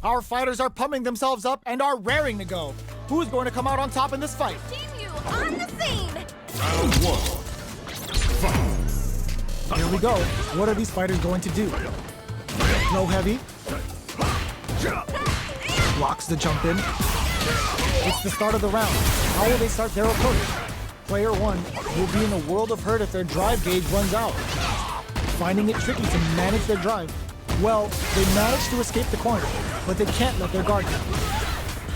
Our fighters are pumping themselves up and are raring to go. Who's going to come out on top in this fight? Team you on the scene! Round one. Fight. Here we go. What are these fighters going to do? Throw heavy. Blocks the jump in. It's the start of the round. How will they start their approach? Player one will be in a world of hurt if their drive gauge runs out. Finding it tricky to manage their drive. Well, they managed to escape the corner, but they can't let their guard down.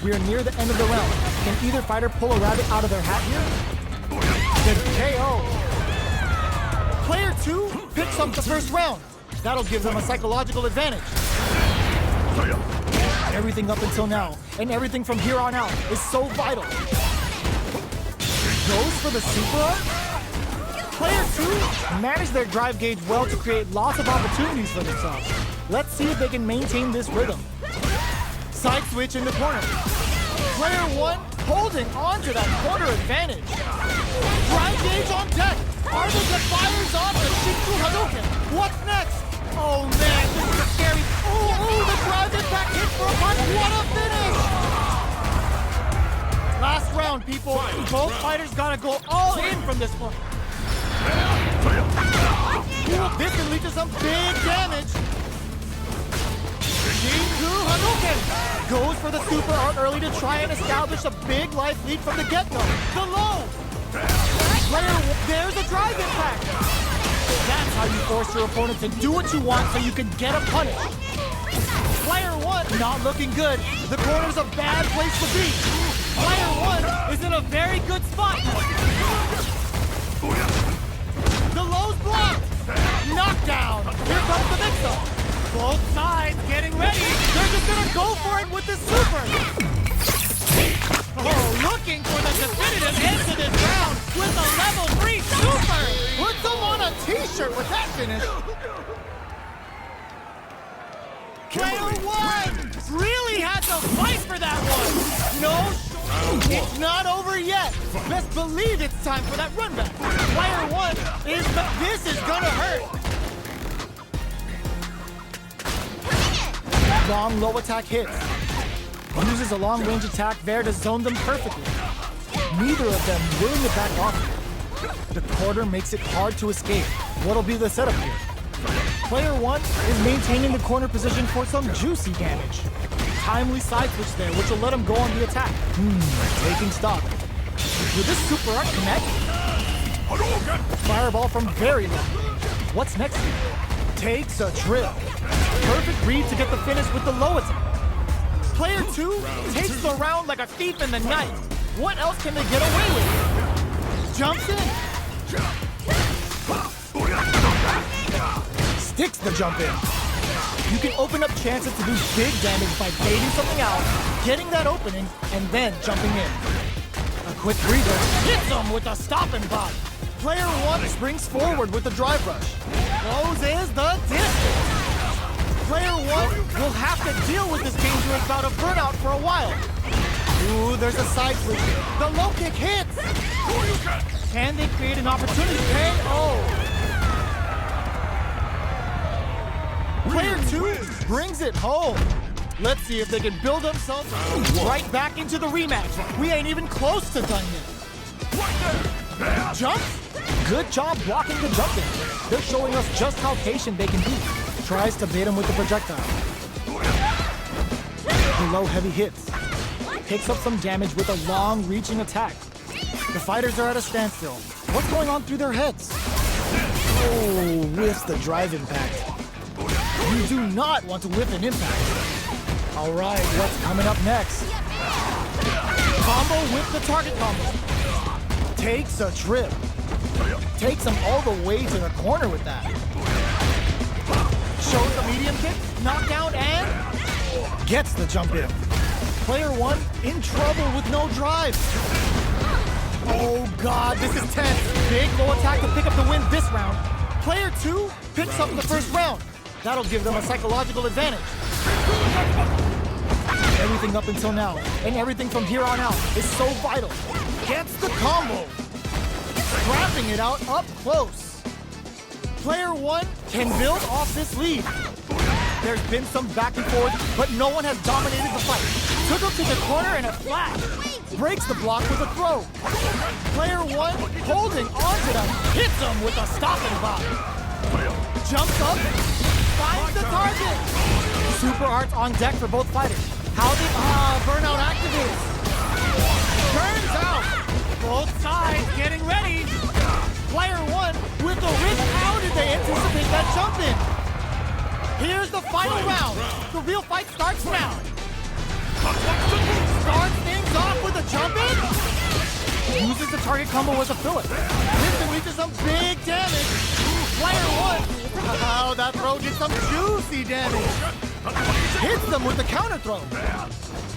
We are near the end of the round. Can either fighter pull a rabbit out of their hat here? The KO. Player two picks up the first round. That'll give them a psychological advantage. Everything up until now, and everything from here on out, is so vital. Goes for the super art? Player two managed their drive gauge well to create lots of opportunities for themselves. Let's see if they can maintain this rhythm. Side switch in the corner. Player one holding on to that corner advantage. Drive gauge on deck. Are they the fires on the Shinju Hadouken? What's next? Oh man, this is scary. Oh, the drive impact hits for a punch. What a finish! Last round, people. Both fighters gotta go all in from this one. This can lead to some big damage. Shinju Hadouken goes for the super art early to try and establish a big life lead from the get-go. The low. There's a drive impact. That's how you force your opponent to do what you want so you can get a punish. Player one not looking good. The corner's a bad place to be. Player one is in a very good spot. The low's blocked. Knockdown. Here comes the mix-up. Both sides getting ready. They're just gonna go for it with the super. Oh, looking for the definitive end to this round with a level 3 super. Put them on a t-shirt with that finish. Kimberly, Player one really had to fight for that one. No, it's not over yet. Best believe it's time for that run back. Player one is, this is gonna hurt. Long low attack hits. Uses a long-range attack there to zone them perfectly. Neither of them willing to back off. The quarter makes it hard to escape. What'll be the setup here? Player one is maintaining the corner position for some juicy damage. Timely side switch there, which will let him go on the attack. Taking stock. Will this super art connect? Fireball from very long range. What's next here? Takes a trip. Perfect read to get the finish with the low attack. Player two takes the round like a thief in the night. What else can they get away with? Jumps in. Sticks the jump in. You can open up chances to do big damage by baiting something out, getting that opening, and then jumping in. A quick breather hits them with a stopping bot. Player one springs forward with the drive rush. Closes the distance. Player one will have to deal with this dangerous bout of burnout for a while. Ooh, there's a side switch. The low kick hits. Can they create an opportunity? Player two brings it home. Let's see if they can build themselves right back into the rematch. We ain't even close to done yet. Jump? Good job blocking the jump in. They're showing us just how patient they can be. Tries to bait him with the projectile. The low heavy hits. Picks up some damage with a long reaching attack. The fighters are at a standstill. What's going on through their heads? Oh, whiffs the drive impact. You do not want to whiff an impact. All right, what's coming up next? Combo with the target combo. Takes a trip. Takes him all the way to the corner with that. Shows the medium kick, knockdown, and gets the jump in. Player one in trouble with no drive. Oh God, this is tense. Big low attack to pick up the win this round. Player two picks up the first round. That'll give them a psychological advantage. Everything up until now, and everything from here on out, is so vital. Gets the combo. Scrapping it out up close. Player one can build off this lead. There's been some back and forth, but no one has dominated the fight. Took him to the corner and a flash. Breaks the block with a throw. Player one holding onto them. Hits him with a stop and block. Jumps up. Finds the target. Super arts on deck for both fighters. How did burnout activates? Turns out. Both sides getting ready. Player one with the wrist. How did they anticipate that jump in? Here's the final round. The real fight starts now. Starts things off with a jump in. Uses the target combo as a filler. This reaches some big damage. Player one. Oh, that throw did some juicy damage. Hits them with the counter throw.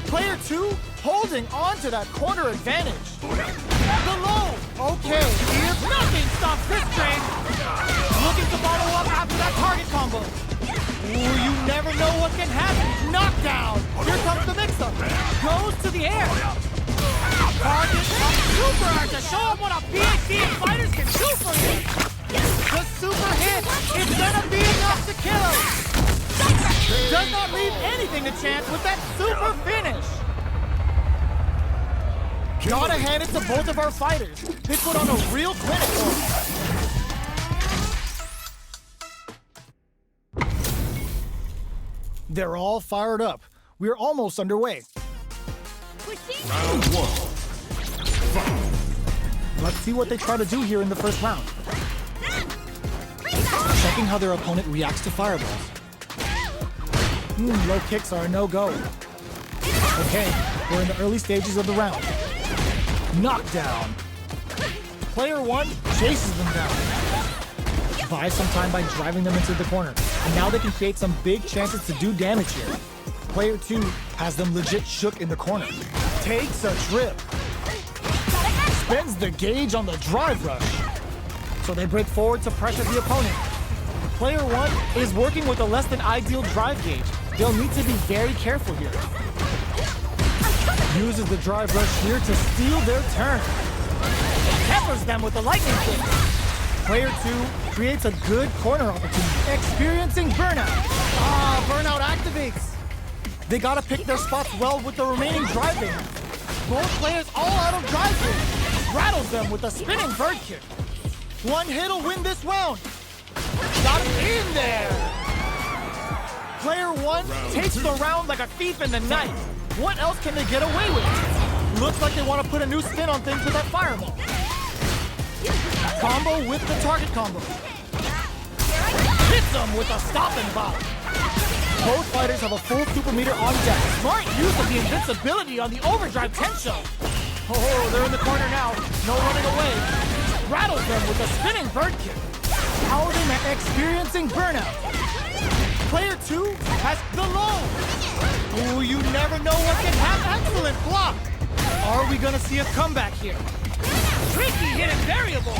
Player two holding on to that corner advantage. The low. Okay, if nothing stops this train. Looking to follow up after that target combo. Ooh, you never know what can happen. Knockdown. Here comes the mix-up. Goes to the air. Target up super hard to show him what a PhD in fighters can do for you. The super hit. It's gonna be enough to kill him. Does not leave anything to chance with that super finish. Gotta hand it to both of our fighters. They put on a real clinic for us. They're all fired up. We're almost underway. Round one. Let's see what they try to do here in the first round. Checking how their opponent reacts to fireballs. Low kicks are a no-go. Okay, we're in the early stages of the round. Knockdown. Player one chases them down. Buys some time by driving them into the corner. And now they can create some big chances to do damage here. Player two has them legit shook in the corner. Takes a trip. Spends the gauge on the drive rush. So they break forward to pressure the opponent. Player one is working with a less than ideal drive gauge. They'll need to be very careful here. Uses the drive rush here to steal their turn. Peppers them with the lightning kick. Player two creates a good corner opportunity. Experiencing burnout. Burnout activates. They gotta pick their spots well with the remaining driving. Both players all out of driving. Rattles them with a spinning bird kick. One hit'll win this round. Got him in there. Player one takes the round like a thief in the night. What else can they get away with? Looks like they want to put a new spin on things with that fireball. Combo with the target combo. Hits them with a stop and bop. Both fighters have a full super meter on deck. Smart use of the invincibility on the overdrive tension. Oh, they're in the corner now. No running away. Rattles them with a spinning bird kick. How are they experiencing burnout? Player two has the low. Ooh, you never know what can happen. Excellent block. Are we gonna see a comeback here? Tricky hidden variable.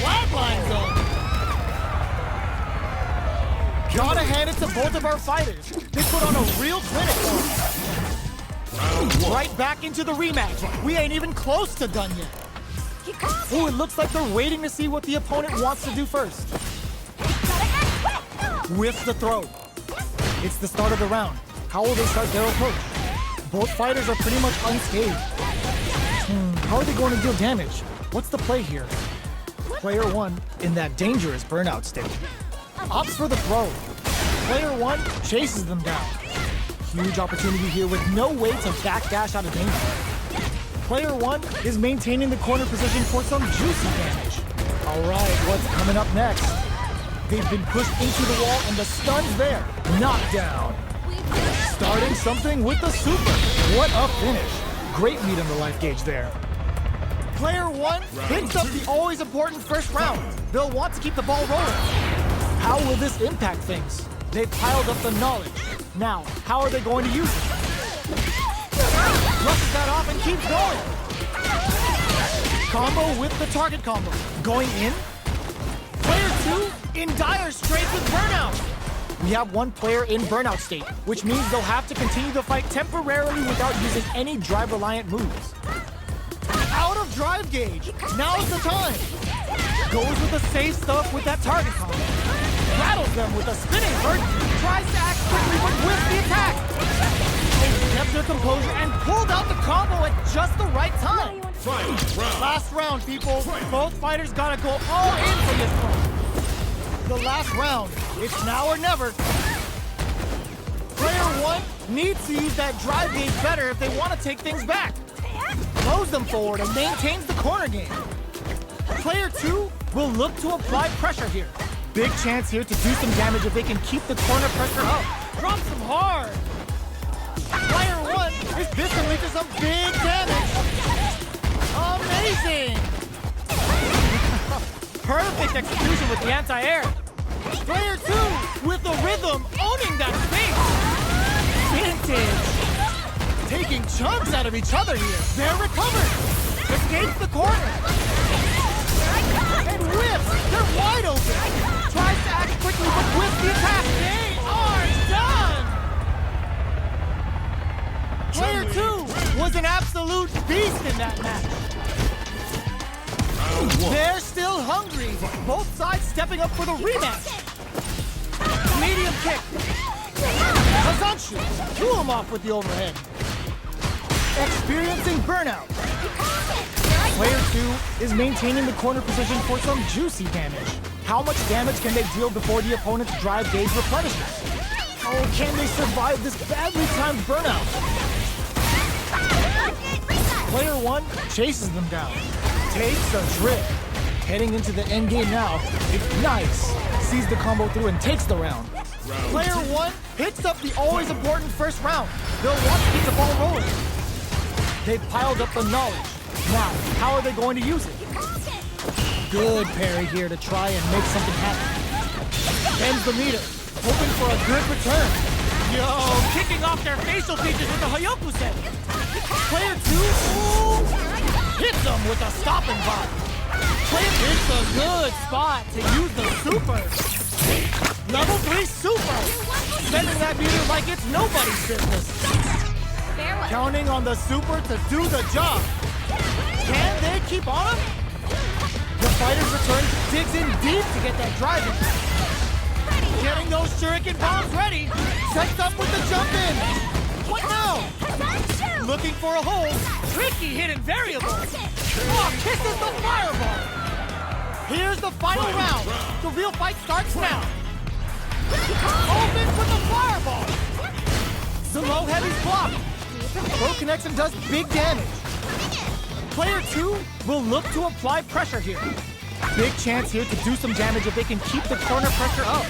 Wildline zone. Gotta hand it to both of our fighters. They put on a real clinic. Right back into the rematch. We ain't even close to done yet. Ooh, it looks like they're waiting to see what the opponent wants to do first. Whiffs the throw. It's the start of the round. How will they start their approach? Both fighters are pretty much unscathed. How are they going to deal damage? What's the play here? Player one in that dangerous burnout state. Opts for the throw. Player one chases them down. Huge opportunity here with no way to backdash out of danger. Player one is maintaining the corner position for some juicy damage. All right, what's coming up next? They've been pushed into the wall and the stun's there. Knockdown. Starting something with the super. What a finish. Great lead on the life gauge there. Player one picks up the always important first round. They'll want to keep the ball rolling. How will this impact things? They've piled up the knowledge. Now, how are they going to use it? Brushes that off and keeps going. Combo with the target combo. Going in. Player two in dire straits with burnout. We have one player in burnout state, which means they'll have to continue the fight temporarily without using any drive-reliant moves. Out of drive gauge. Now's the time. Goes with the safe stuff with that target combo. Rattles them with a spinning bird. Tries to act their composure and pulled out the combo at just the right time. Final round. Last round, people. Both fighters gotta go all in from this point. The last round. It's now or never. Player one needs to use that drive gauge better if they want to take things back. Throws them forward and maintains the corner game. Player two will look to apply pressure here. Big chance here to do some damage if they can keep the corner pressure up. Drops them hard. Player one is distant to some big damage. Amazing! Perfect execution with the anti-air. Player two with the rhythm, owning that space. Vintage. Taking chunks out of each other here. They're recovered. Escapes the corner. And whips. They're wide open. Tries to act quickly, but with the attack. They are done. Player two was an absolute beast in that match. They're still hungry. Both sides stepping up for the rematch. Medium kick. Hazanshu. Blew him off with the overhead. Experiencing burnout. Player two is maintaining the corner position for some juicy damage. How much damage can they deal before the opponent's drive gauge replenishes? Oh, can they survive this badly timed burnout? Player one chases them down. Takes a trip. Heading into the end game now. Ignites. Sees the combo through and takes the round. Player one picks up the always important first round. They'll want to keep the ball rolling. They've piled up the knowledge. Now, how are they going to use it? Good parry here to try and make something happen. Bends the meter, hoping for a good return. Yo, kicking off their facial features with the Hayoku-sen. Player two, hits them with a stopping bot. It's a good spot to use the super. Level 3 super. Spending that meter like it's nobody's business. Counting on the super to do the job. Can they keep on him? The fighter's return digs in deep to get that drive in. Getting those shuriken bombs ready. Sets up with the jump in. What now? Looking for a hole. Tricky hidden variable. Oh, kisses the fireball. Here's the final round. The real fight starts now. Opens with the fireball. The low heavy's blocked. Pro connects and does big damage. Player two will look to apply pressure here. Big chance here to do some damage if they can keep the corner pressure up.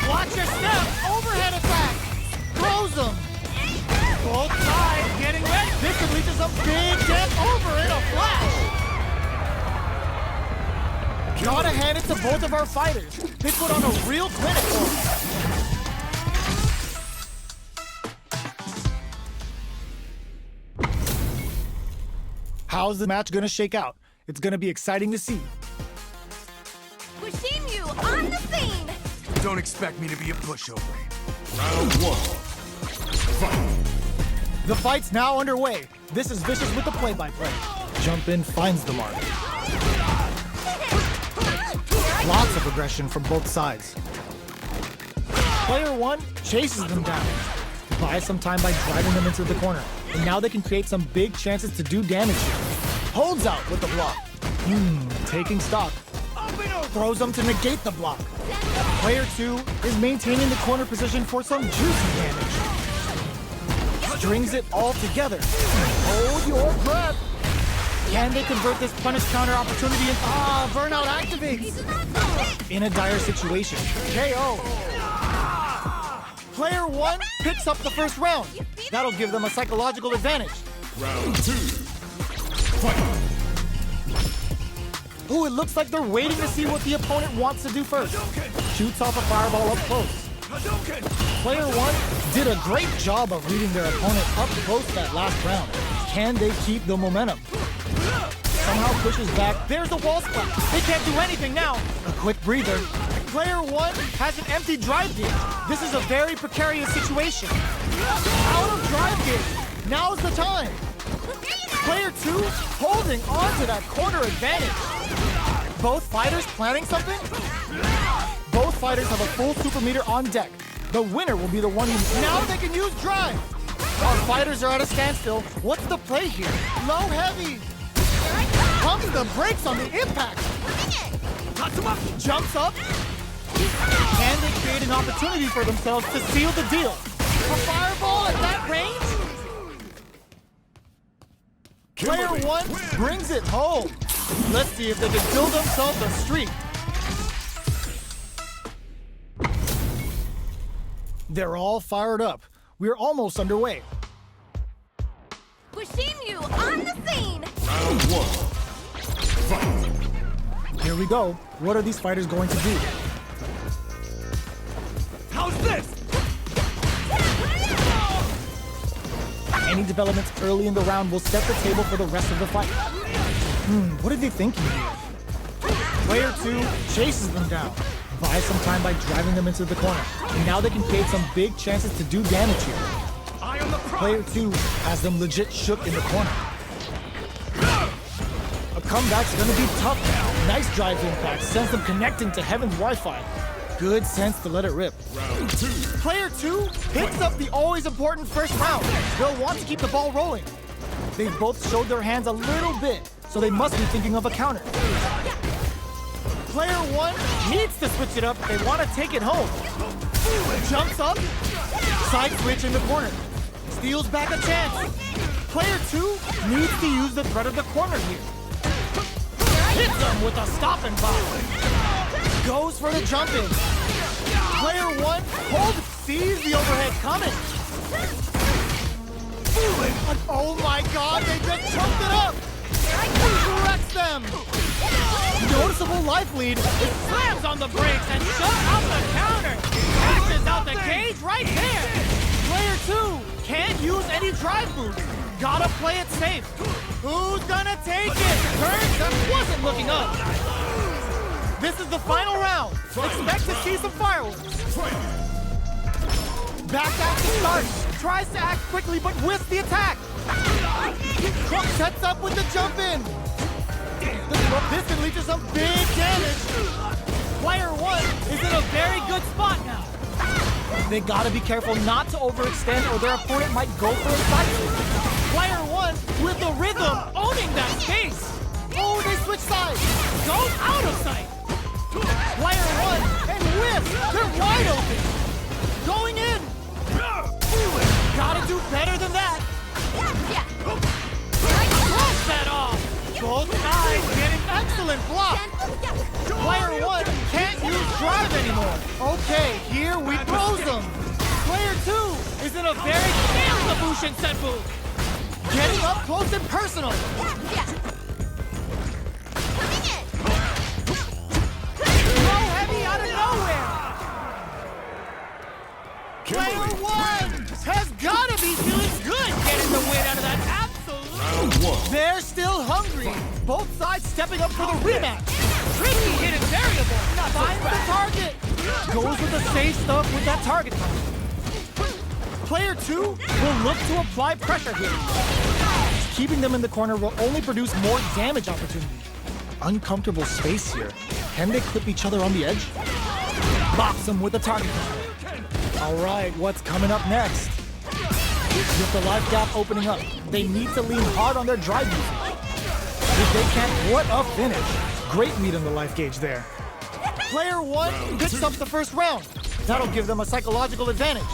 Watch your step. Overhead attack. Throws them. Both sides getting ready. This could lead to some big depth over in a flash. Gotta hand it to both of our fighters. They put on a real clinic for us. How's the match gonna shake out? It's gonna be exciting to see. Wishing on the scene. Don't expect me to be a pushover. Round one. Fight. The fight's now underway. This is Vicious with the play-by-play. Jump in finds the mark. Lots of aggression from both sides. Player one chases them down. Buys some time by driving them into the corner. And now they can create some big chances to do damage here. Holds out with the block. Taking stock. Throws them to negate the block. Player two is maintaining the corner position for some juicy damage. Strings it all together. Hold your breath. Can they convert this punish counter opportunity into burnout activates? In a dire situation. KO. Player one picks up the first round. That'll give them a psychological advantage. Round two. Fight. Ooh, it looks like they're waiting to see what the opponent wants to do first. Shoots off a fireball up close. Player one did a great job of reading their opponent up close that last round. Can they keep the momentum? Somehow pushes back. There's a wall splat. They can't do anything now. A quick breather. Player one has an empty drive gauge. This is a very precarious situation. Out of drive gauge. Now's the time. Player two holding on to that corner advantage. Both fighters planning something? Both fighters have a full super meter on deck. The winner will be the one who... Now they can use drive. Our fighters are at a standstill. What's the play here? Low heavy. Pumping the brakes on the impact. Jumps up. And they create an opportunity for themselves to seal the deal. A fireball at that range? Kimberly, Player one brings it home. Let's see if they can build themselves a streak. They're all fired up. We're almost underway. Bushimu on the scene! Round one. Fight. Here we go. What are these fighters going to do? How's this? Any developments early in the round will set the table for the rest of the fight. What are they thinking here? Player two chases them down. Buys some time by driving them into the corner. And now they can create some big chances to do damage here. Eye on the prize. Player two has them legit shook in the corner. A comeback's gonna be tough now. Nice drive impact sends them connecting to Heaven's Wi-Fi. Good sense to let it rip. Round two. Player two picks up the always important first round. They'll want to keep the ball rolling. They've both showed their hands a little bit, so they must be thinking of a counter. Player one needs to switch it up. They want to take it home. Jumps up, side switch in the corner. Steals back a chance. Player two needs to use the threat of the corner here. Hits them with a stop and pop. Goes for the jump in. Player one sees the overhead coming. Oh my god, they just chunked it up. Corrects them. Noticeable life lead. It slams on the brakes and shuts out the counter. Catches out the cage right there. Player two can't use any drive moves. Gotta play it safe. Who's gonna take it? Turns wasn't looking up. This is the final round. Expect to see some fireworks. Back at the start. Tries to act quickly but whiffs the attack. Sets up with the jump in. This can lead to some big damage. Player one is in a very good spot now. They gotta be careful not to overextend or their opponent might go for a side switch. Player one with the rhythm owning that space. Oh, they switch sides. Goes out of sight. Player one and whiffs. They're wide open. Going in. Gotta do better than that. Cross that off. Both sides getting excellent block. Player one can't use drive anymore. Okay, here we close them. Player two is in a very Bushin Senpu. Getting up close and personal. Low heavy out of nowhere. Player one has gotta be feeling good getting the win out of that absolute. Round one. They're still hungry. Both sides stepping up for the rematch. Tricky hidden variable. Finds the target. Goes with the safe stuff with that target. Player two will look to apply pressure here. Keeping them in the corner will only produce more damage opportunities. Uncomfortable space here. Can they clip each other on the edge? Box them with the target. All right, what's coming up next? With the life gap opening up, they need to lean hard on their drive usage. If they can't, what a finish. Great read on the life gauge there. Player one picks up the first round. That'll give them a psychological advantage.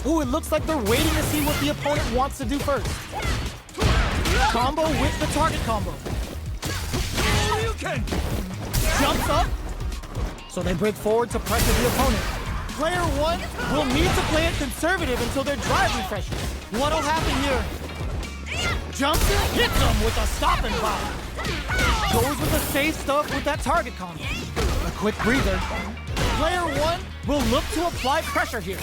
Ooh, it looks like they're waiting to see what the opponent wants to do first. Combo with the target combo. Jumps up. So they break forward to pressure the opponent. Player one will need to play it conservative until their drive refreshes. What'll happen here? Jumps in, hits them with a stop and pop. Goes with the safe stuff with that target combo. A quick breather. Player one will look to apply pressure here.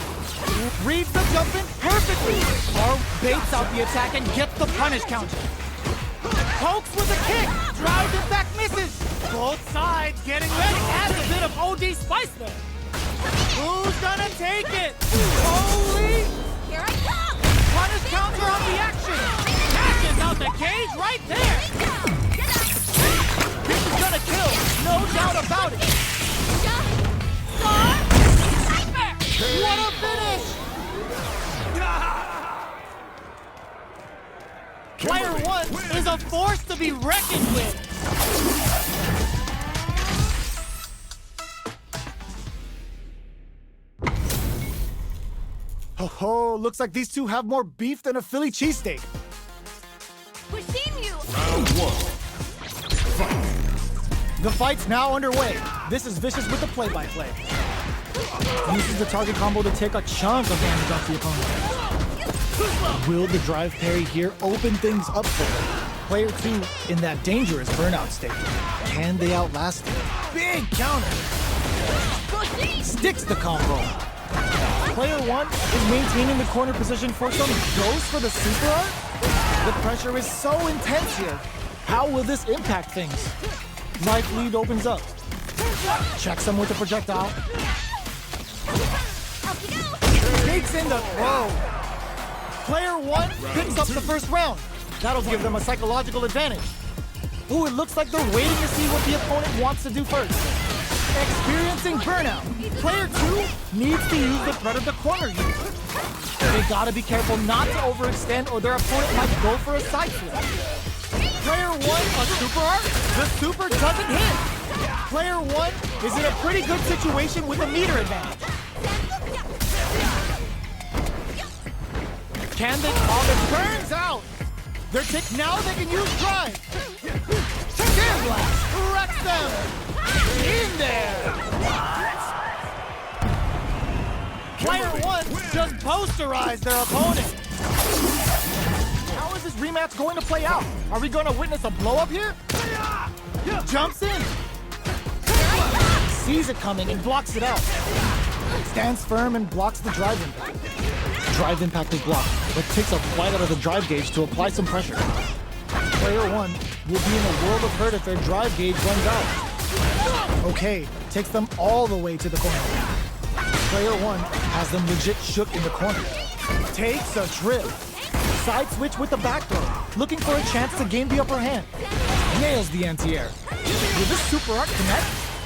Reads the jump in perfectly. Or baits out the attack and gets the punish counter. Pokes with a kick. Drive impact misses. Both sides getting ready. Adds a bit of OD spice there. Who's gonna take it? Holy! Here I come! Punish counter on the action! Catches out the cage right there! This is gonna kill, no doubt about it! What a finish! Player one is a force to be reckoned with. Oh, looks like these two have more beef than a Philly cheesesteak. Pushing you. Round one. The fight's now underway. This is Vicious with the play-by-play. Uses the target combo to take a chunk of damage off the opponent. Will the drive parry here open things up for him? Player two in that dangerous burnout state. Can they outlast it? Big counter. Sticks the combo. Player one is maintaining the corner position for some, goes for the super art. The pressure is so intense here. How will this impact things? Life lead opens up. Checks him with the projectile. Takes in the throw. Player one picks up the first round. That'll give them a psychological advantage. Ooh, it looks like they're waiting to see what the opponent wants to do first. Experiencing burnout. Player two needs to use the threat of the corner use. They gotta be careful not to overextend or their opponent might go for a side flip. Player one, a super art. The super doesn't hit. Player one is in a pretty good situation with a meter advantage. Can they call it? Burns out. They're now they can use drive. Skin blast. Wrecks them. In there. Player one just posterized their opponent. How is this rematch going to play out? Are we going to witness a blow-up here? Jumps in. Sees it coming and blocks it out. Stands firm and blocks the drive impact. Drive impact is blocked, but takes a bite out of the drive gauge to apply some pressure. Player one will be in a world of hurt if their drive gauge runs out. Okay, takes them all the way to the corner. Player one has them legit shook in the corner. Takes a trip. Side switch with the back throw, looking for a chance to gain the upper hand. Nails the anti-air. Will this super art connect?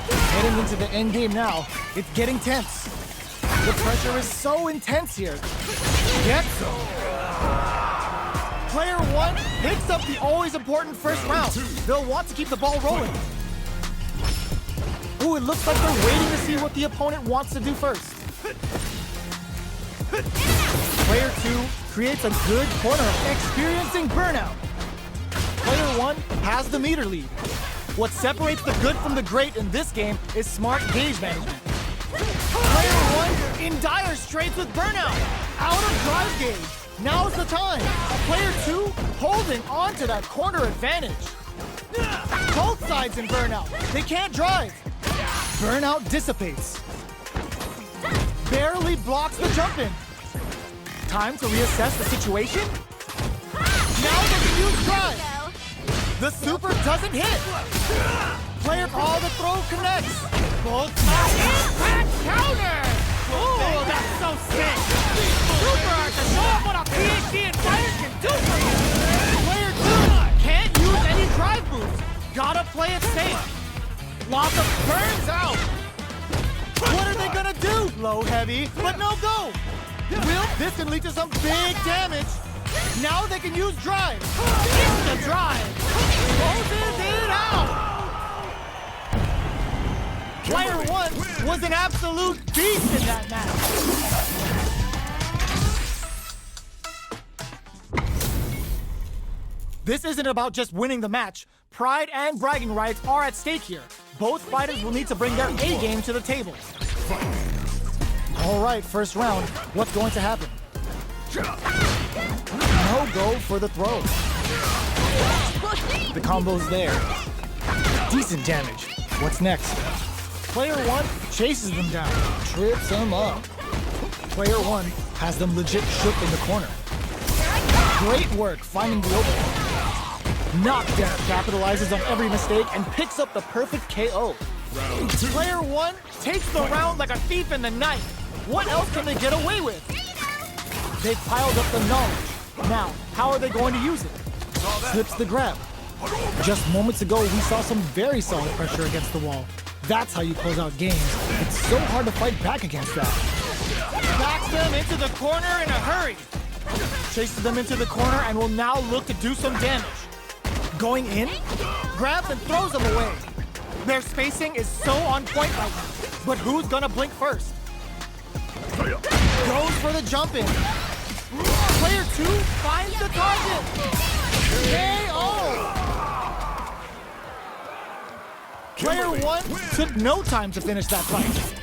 Heading into the end game now, it's getting tense. The pressure is so intense here. Gets them. Player one picks up the always important first round. They'll want to keep the ball rolling. Ooh, it looks like they're waiting to see what the opponent wants to do first. Player two creates a good corner, experiencing burnout. Player one has the meter lead. What separates the good from the great in this game is smart gauge management. Player one in dire straits with burnout. Out of drive gauge. Now's the time. Player two holding on to that corner advantage. Both sides in burnout. They can't drive. Burnout dissipates. Barely blocks the jump in. Time to reassess the situation. Now they can use drive. The super doesn't hit. Player all the throw connects. Both impact counter. Oh, that's so sick. Super art to show up what a PhD in fire can do for you. Player two can't use any drive moves. Gotta play it safe. Lava burns out. What are they gonna do? Low heavy, but no go. This can lead to some big damage. Now they can use drive. It's the drive. Closes it out. Player one was an absolute beast in that match. This isn't about just winning the match. Pride and bragging rights are at stake here. Both fighters will need to bring their A-game to the table. All right, first round. What's going to happen? No go for the throw. The combo's there. Decent damage. What's next? Player one chases them down, trips them up. Player one has them legit shook in the corner. Great work finding the opening. Knockdown capitalizes on every mistake and picks up the perfect KO. Player one takes the round like a thief in the night. What else can they get away with? They've piled up the knowledge. Now, how are they going to use it? Slips the grab. Just moments ago, we saw some very solid pressure against the wall. That's how you close out games. It's so hard to fight back against that. Backs them into the corner in a hurry. Chases them into the corner and will now look to do some damage. Going in, grabs and throws them away. Their spacing is so on point right now. But who's gonna blink first? Goes for the jump in. Player 2 finds the target. KO! Player 1 took no time to finish that fight.